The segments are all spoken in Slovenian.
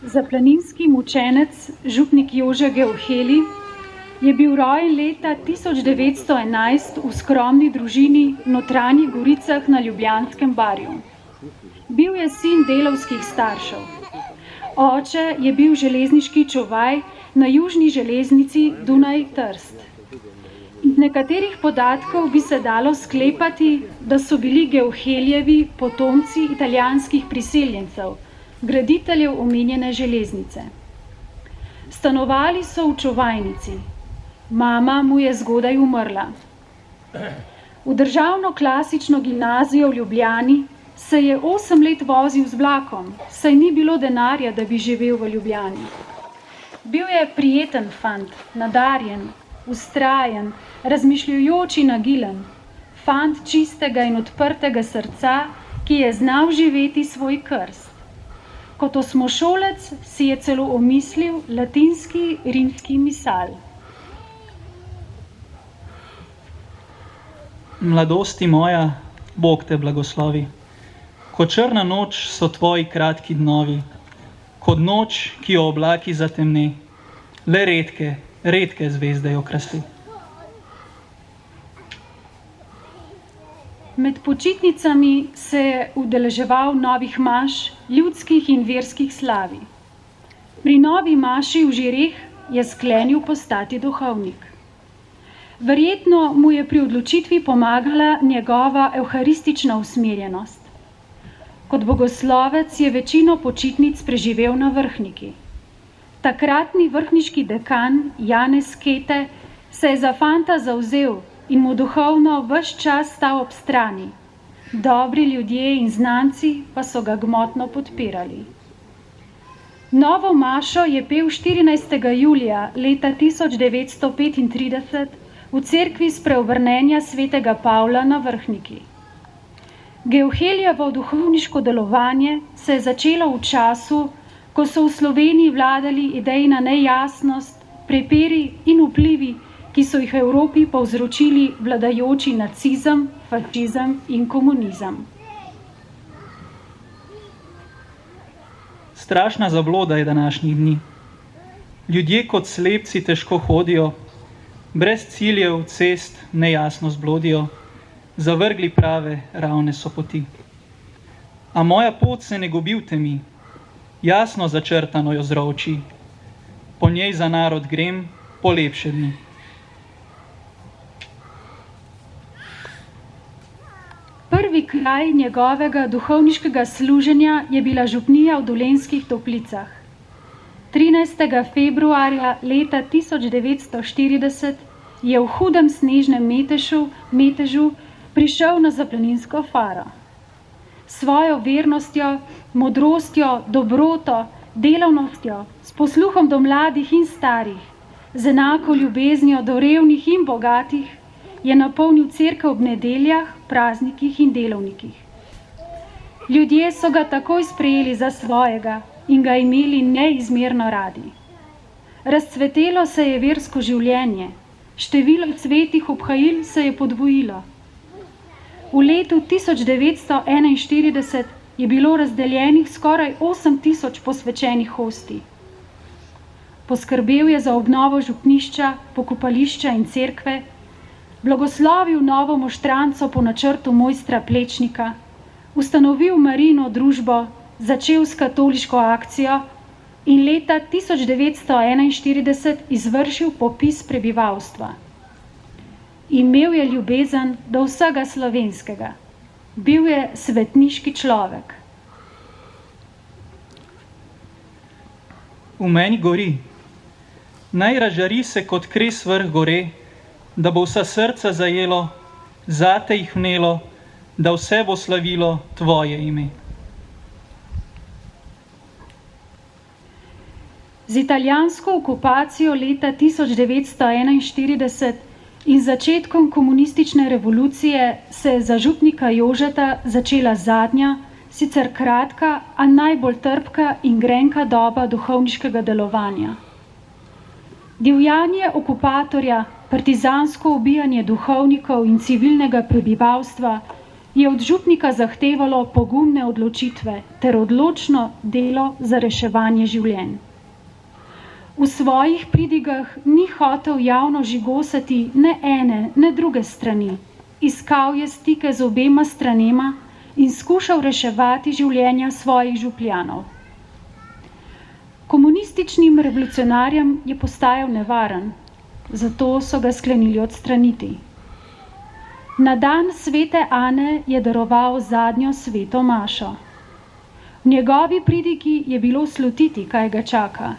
Zaplaninski mučenec, župnik Jože Geuheli, je bil rojen leta 1911 v skromni družini v Notranjih Goricah na Ljubljanskem barju. Bil je sin delavskih staršev. Oče je bil železniški čuvaj na južni železnici Dunaj-Trst. Iz nekaterih podatkov bi se dalo sklepati, da so bili Geuheljevi potomci italijanskih priseljencev, graditeljev omenjene železnice. Stanovali so v čuvajnici. Mama mu je zgodaj umrla. V državno klasično gimnazijo v Ljubljani se je 8 let vozil z vlakom, saj ni bilo denarja, da bi živel v Ljubljani. Bil je prijeten fant, nadarjen, vztrajen, razmišljujoč in agilen, fant čistega in odprtega srca, ki je znal živeti svoj krst. Kot osmošolec si je celo omislil latinski rimski misal. Mladosti moja, Bog te blagoslovi. Kot črna noč so tvoji kratki dnovi, kot noč, ki jo oblaki zatemni, le redke zvezde jo krasti. Med počitnicami se je udeleževal novih maš, ljudskih in verskih slavi. Pri novi maši v Žireh je sklenil postati duhovnik. Verjetno mu je pri odločitvi pomagala njegova evharistična usmerjenost. Kot bogoslovec je večino počitnic preživel na Vrhniki. Takratni vrhniški dekan Janez Kete se je za fanta zavzel in mu duhovno ves čas stal ob strani. Dobri ljudje in znanci pa so ga gmotno podpirali. Novo mašo je pel 14. julija leta 1935 v cerkvi spreobrnenja svetega Pavla na Vrhniki. Geuheljevo duhovniško delovanje se je začelo v času, ko so v Sloveniji vladali idejna nejasnost, prepiri in vplivi, ki so jih v Evropi povzročili vladajoči nacizem, fašizem in komunizem. Strašna zabloda je današnjih dni. Ljudje kot slepci težko hodijo, brez ciljev cest nejasno zblodijo, zavrgli prave, ravne so poti. A moja pot se ne gobi v temi, jasno začrtano jo zroči, po njej za narod grem, po lepše dni. Prvi kraj njegovega duhovniškega služenja je bila župnija v Dolenjskih Toplicah. 13. februarja leta 1940 je v hudem snežnem metežu prišel na Zaplaninsko faro. S svojo vernostjo, modrostjo, dobroto, delavnostjo, s posluhom do mladih in starih, z enako ljubeznijo do revnih in bogatih, je napolnil cerkev ob nedeljah, praznikih in delovnikih. Ljudje so ga takoj sprejeli za svojega in ga imeli neizmerno radi. Razcvetelo se je versko življenje, število svetih obhajil se je podvojilo. V letu 1941 je bilo razdeljenih skoraj 8000 posvečenih hostij. Poskrbel je za obnovo župnišča, pokopališča in cerkve, blagoslovil novo moštranco po načrtu mojstra Plečnika, ustanovil Marijino družbo, začel s katoliško akcijo in leta 1941 izvršil popis prebivalstva. Imel je ljubezen do vsega slovenskega. Bil je svetniški človek. V meni gori, naj razžari se kot kres vrh gore, da bo vsa srca zajelo, zate jih vnelo, da vse bo slavilo tvoje ime. Z italijansko okupacijo leta 1941 in začetkom komunistične revolucije se je za župnika Jožeta začela zadnja, sicer kratka, a najbolj trpka in grenka doba duhovniškega delovanja. Divjanje okupatorja, partizansko ubijanje duhovnikov in civilnega prebivalstva je od župnika zahtevalo pogumne odločitve ter odločno delo za reševanje življenj. V svojih pridigah ni hotel javno žigosati ne ene, ne druge strani. Iskal je stike z obema stranema in skušal reševati življenja svojih župljanov. Komunističnim revolucionarjem je postajal nevaren, zato so ga sklenili odstraniti. Na dan svete Ane je daroval zadnjo sveto mašo. V njegovi pridigi je bilo slutiti, kaj ga čaka.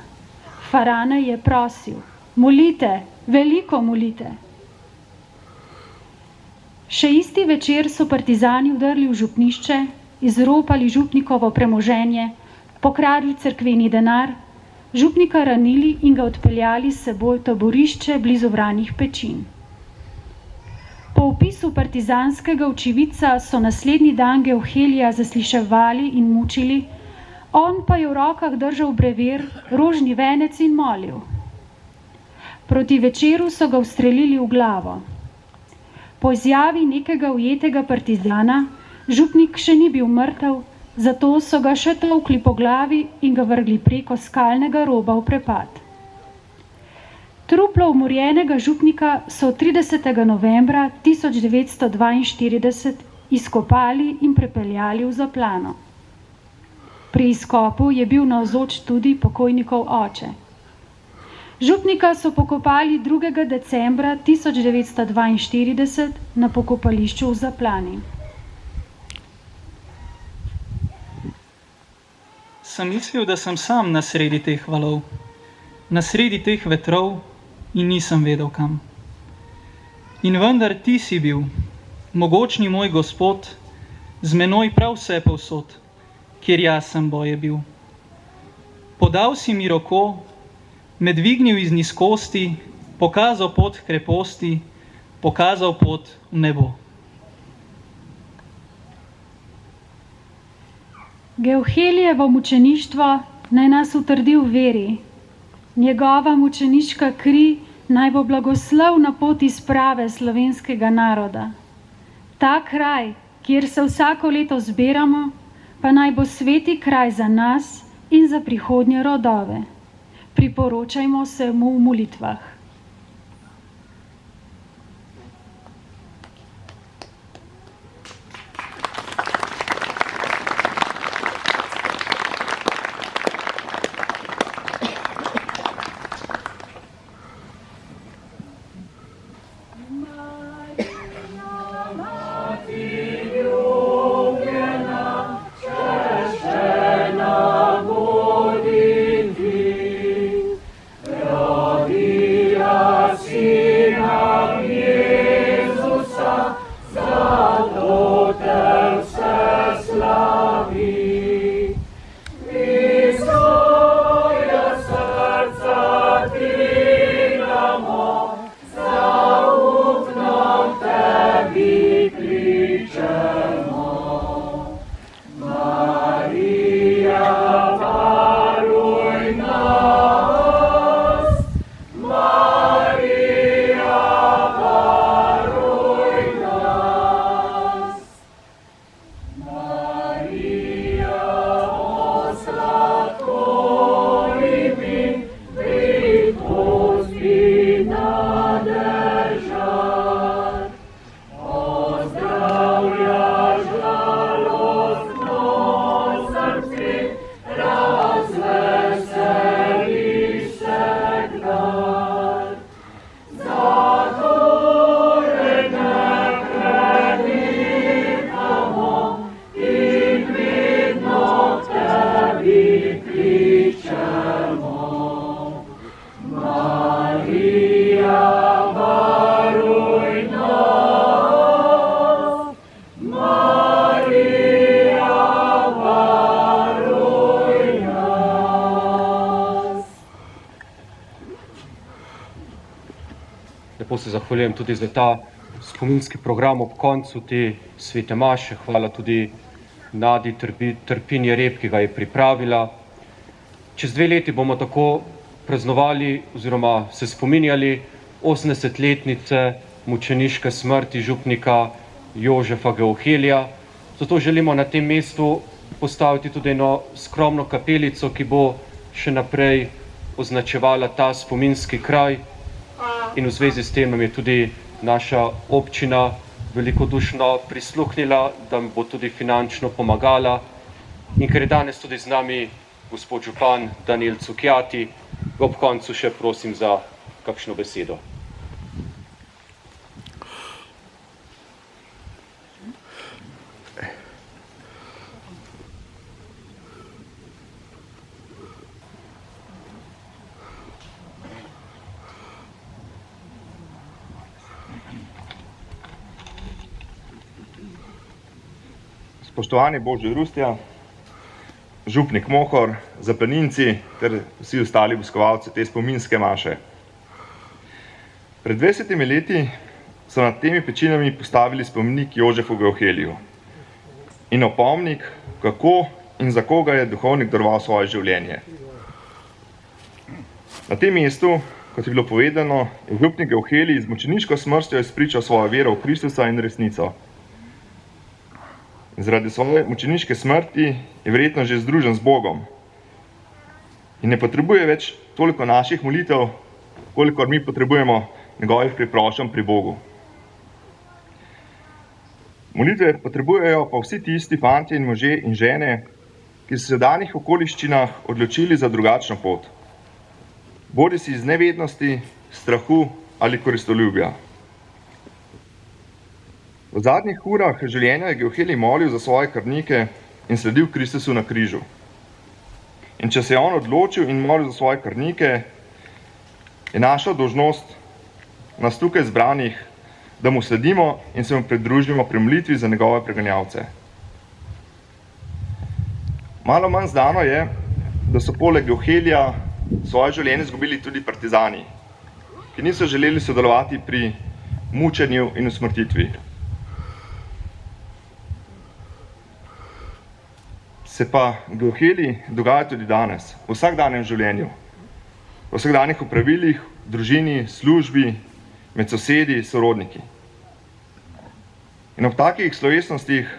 Farane je prosil: molite, veliko molite. Še isti večer so partizani vdrli v župnišče, izropali župnikovo premoženje, pokradli cerkveni denar, župnika ranili in ga odpeljali s seboj v taborišče blizu Vranjih Pečin. Po opisu partizanskega očividca so naslednji dan Geuhelija zasliševali in mučili, on pa je v rokah držal brever, rožni venec in molil. Proti večeru so ga ustrelili v glavo. Po izjavi nekega ujetega partizana, župnik še ni bil mrtev, zato so ga še tolkli po glavi in ga vrgli preko skalnega roba v prepad. Truplo umorjenega župnika so 30. novembra 1942 izkopali in prepeljali v Zaplano. Pri izkopu je bil navzoč tudi pokojnikov oče. Župnika so pokopali 2. decembra 1942 na pokopališču v Zaplani. Sem mislil, da sem sam na sredi teh valov, na sredi teh vetrov in nisem vedel kam. In vendar ti si bil, mogočni moj Gospod, z menoj prav vse povsod, kjer jaz sem boje bil. Podal si mi roko, me dvignil iz nizkosti, pokazal pot kreposti, pokazal pot v nebo. Geuhelijevo mučeništvo naj nas utrdi v veri. Njegova mučeniška kri naj bo blagoslov na poti sprave slovenskega naroda. Ta kraj, kjer se vsako leto zbiramo, pa naj bo sveti kraj za nas in za prihodnje rodove. Priporočajmo se mu v molitvah. Lepo se zahvaljujem tudi za ta spominski program ob koncu te svete maše. Hvala tudi Nadi Trpin Jereb, ki ga je pripravila. Čez 2 leti bomo tako praznovali oziroma se spominjali 80-letnice mučeniške smrti župnika Jožefa Geohelija. Zato želimo na tem mestu postaviti tudi eno skromno kapelico, ki bo še naprej označevala ta spominski kraj, in v zvezi s tem nam je tudi naša občina velikodušno prisluhnila, da bo tudi finančno pomagala. In ker je danes tudi z nami gospod župan Danijel Cukjati, ga ob koncu še prosim za kakšno besedo. Spoštovani Božji Rustja, župnik Mohor, zaplaninci ter vsi ostali obiskovalci te spominske maše. Pred 20 leti so nad temi pečinami postavili spomenik Jožefu Geoheliju in opomnik, kako in za koga je duhovnik daroval svoje življenje. Na tem mestu, kot je bilo povedano, je župnik Geohelij z mučeniško smrtjo izpričal svojo vero v Kristusa in resnico. In zaradi svoje mučeniške smrti je verjetno že združen z Bogom in ne potrebuje več toliko naših molitev, kolikor mi potrebujemo njegovih priprošenj pri Bogu. Molitve potrebujejo pa vsi tisti fantje in možje in žene, ki so se v danih okoliščinah odločili za drugačno pot, bodisi iz nevednosti, strahu ali koristoljubja. V zadnjih urah življenja je Geohelij molil za svoje krvnike in sledil Kristusu na križu. In če se je on odločil in molil za svoje krvnike, je naša dolžnost nas tukaj zbranih, da mu sledimo in se mu pridružimo pri molitvi za njegove preganjalce. Malo manj znano je, da so poleg Geohelija svoje življenje izgubili tudi partizani, ki niso želeli sodelovati pri mučenju in usmrtitvi. Se pa Geohelij dogaja tudi danes, v vsakdanjem življenju, v vsakdanjih opravilih, v družini, službi, med sosedi, sorodniki. In ob takih slovesnostih,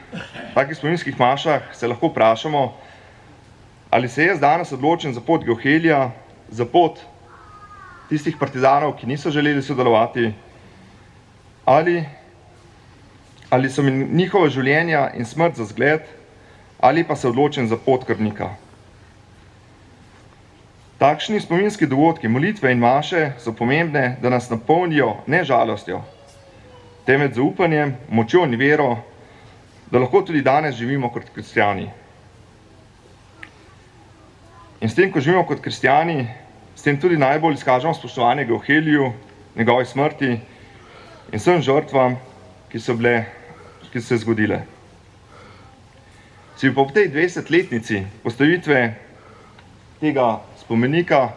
takih spominskih mašah se lahko vprašamo, ali se jaz danes odločim za pot Geohelija, za pot tistih partizanov, ki niso želeli sodelovati, ali so mi njihova življenja in smrt za zgled, ali pa se odločim za pot krvnika. Takšni spominski dogodki, molitve in maše so pomembne, da nas napolnijo ne žalostjo, temveč zaupanjem, močjo in vero, da lahko tudi danes živimo kot kristjani. In s tem, ko živimo kot kristjani, s tem tudi najbolj izkažemo spoštovanje Geoheliju, njegovi smrti in vsem žrtvam, ki so se zgodile. Si bi po tej 20-letnici postavitve tega spomenika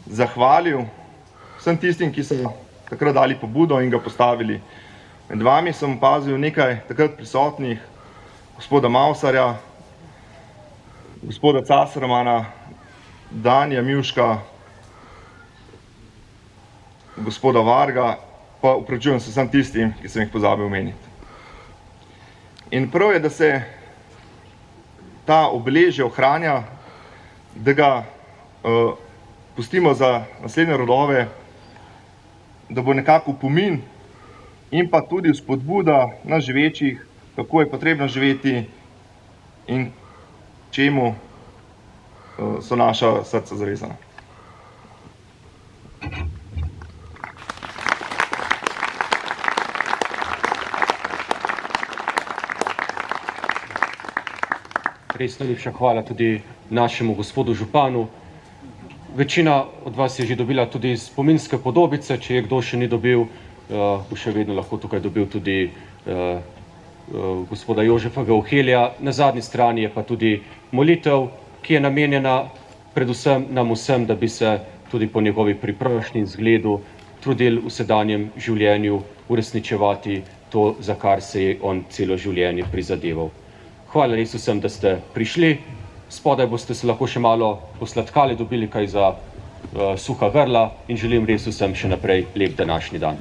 zahvalil vsem tistim, ki so takrat dali pobudo in ga postavili. Med vami sem opazil nekaj takrat prisotnih, gospoda Mavsarja, gospoda Casarmana, Danija Mivška, gospoda Varga, pa opravičujem se vsem tistim, ki sem jih pozabil omeniti. In prav je, da se ta obeležje ohranja, da ga pustimo za naslednje rodove, da bo nekako opomin in pa tudi spodbuda nas živečih, kako je potrebno živeti in čemu so naša srca zavezana. Res najlepša hvala tudi našemu gospodu županu. Večina od vas je že dobila tudi spominske podobice, če je kdo še ni dobil, bo še vedno lahko tukaj dobil tudi gospoda Jožefa Geohelija. Na zadnji strani je pa tudi molitev, ki je namenjena predvsem nam vsem, da bi se tudi po njegovi priprošnji in zgledu trudili v sedanjem življenju uresničevati to, za kar se je on celo življenje prizadeval. Hvala res vsem, da ste prišli. Spodaj boste se lahko še malo posladkali, dobili kaj za suha grla in želim res vsem še naprej lep današnji dan.